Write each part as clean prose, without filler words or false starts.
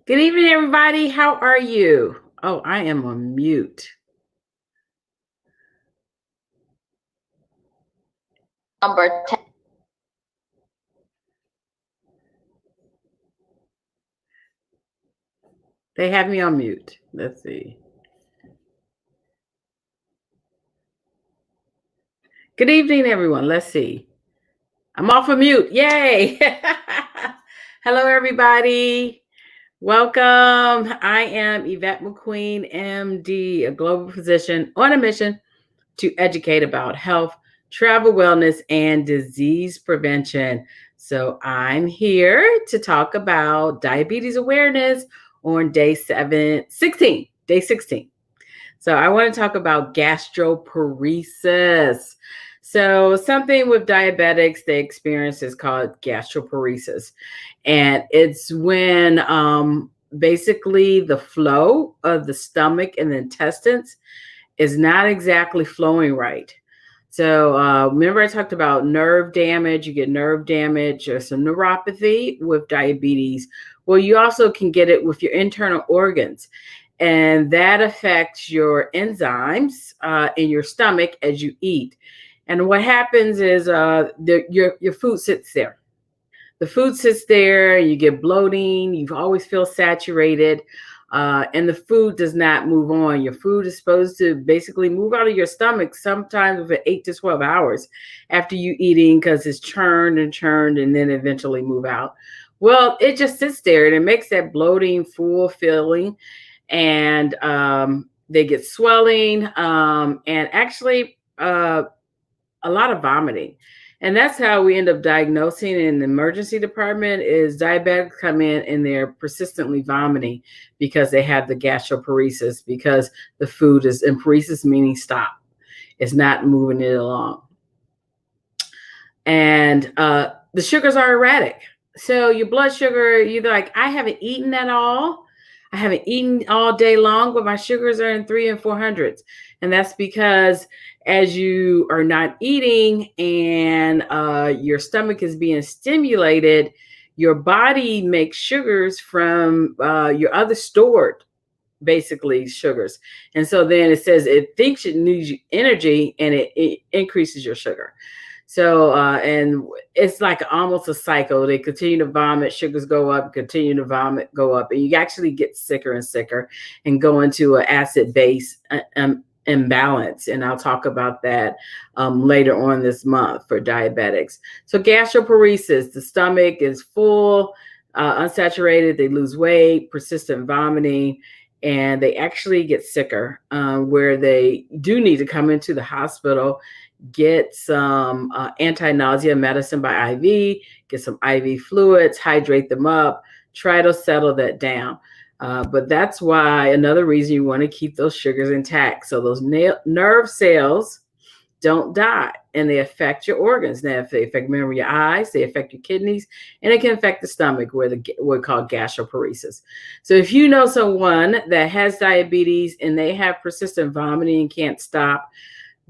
Good evening, everybody. How are you? Oh, I am on mute. Number 10. They have me on mute. Let's see. Good evening, everyone. Let's see. I'm off of mute. Yay. Hello, everybody. Welcome. I am Yvette McQueen, MD, a global physician on a mission to educate about health, travel wellness, and disease prevention. So I'm here to talk about diabetes awareness on day 16. So I want to talk about gastroparesis. So something with diabetics they experience is called gastroparesis. And it's when basically the flow of the stomach and the intestines is not exactly flowing right. So remember I talked about nerve damage. You get nerve damage or some neuropathy with diabetes. Well, you also can get it with your internal organs. And that affects your enzymes in your stomach as you eat. And what happens is your food sits there. The food sits there, you get bloating, you always feel saturated, and the food does not move on. Your food is supposed to basically move out of your stomach sometimes within 8 to 12 hours after you eating because it's churned and then eventually move out. Well, it just sits there and it makes that bloating, full feeling, and they get swelling and actually a lot of vomiting. And that's how we end up diagnosing in the emergency department is diabetics come in and they're persistently vomiting because they have the gastroparesis because the food is in paresis meaning stop. It's not moving it along. And the sugars are erratic. So your blood sugar, you're like, I haven't eaten at all. I haven't eaten all day long, but my sugars are in 300 and 400s. And that's because as you are not eating and your stomach is being stimulated, your body makes sugars from your other stored basically sugars. And so then it says it thinks it needs energy and it increases your sugar. So, and it's like almost a cycle. They continue to vomit, sugars go up, continue to vomit, go up, and you actually get sicker and sicker and go into an acid base imbalance. And I'll talk about that later on this month for diabetics. So, gastroparesis, the stomach is full, unsaturated, they lose weight, persistent vomiting, and they actually get sicker where they do need to come into the hospital, get some anti-nausea medicine by IV, get some IV fluids, hydrate them up, try to settle that down. But that's why another reason you want to keep those sugars intact. So those nerve cells don't die and they affect your organs. Now, if they affect, remember, your eyes, they affect your kidneys, and it can affect the stomach where we're called gastroparesis. So if you know someone that has diabetes and they have persistent vomiting and can't stop,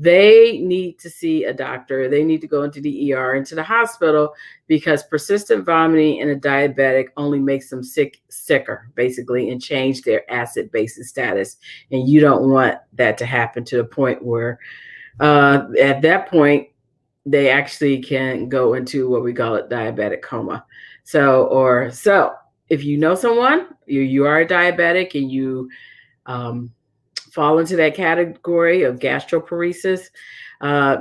they need to see a doctor. They need to go into the ER, into the hospital, because persistent vomiting in a diabetic only makes them sicker, basically, and change their acid basis status. And you don't want that to happen to the point where at that point, they actually can go into what we call a diabetic coma. So if you know someone, you are a diabetic and you fall into that category of gastroparesis,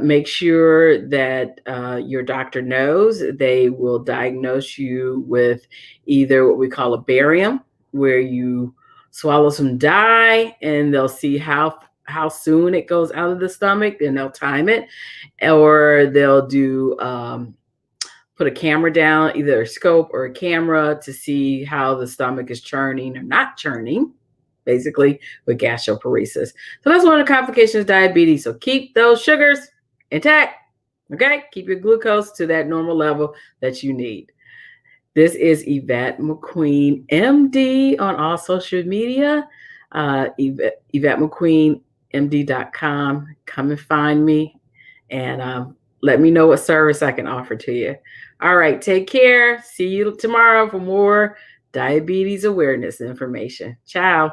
make sure that your doctor knows. They will diagnose you with either what we call a barium, where you swallow some dye and they'll see how soon it goes out of the stomach and they'll time it, or they'll do put a camera down, either a scope or a camera, to see how the stomach is churning or not churning, basically, with gastroparesis. So that's one of the complications of diabetes. So keep those sugars intact, okay? Keep your glucose to that normal level that you need. This is Yvette McQueen, MD, on all social media. Yvette McQueen, MD.com. Come and find me and let me know what service I can offer to you. All right, take care. See you tomorrow for more diabetes awareness information. Ciao.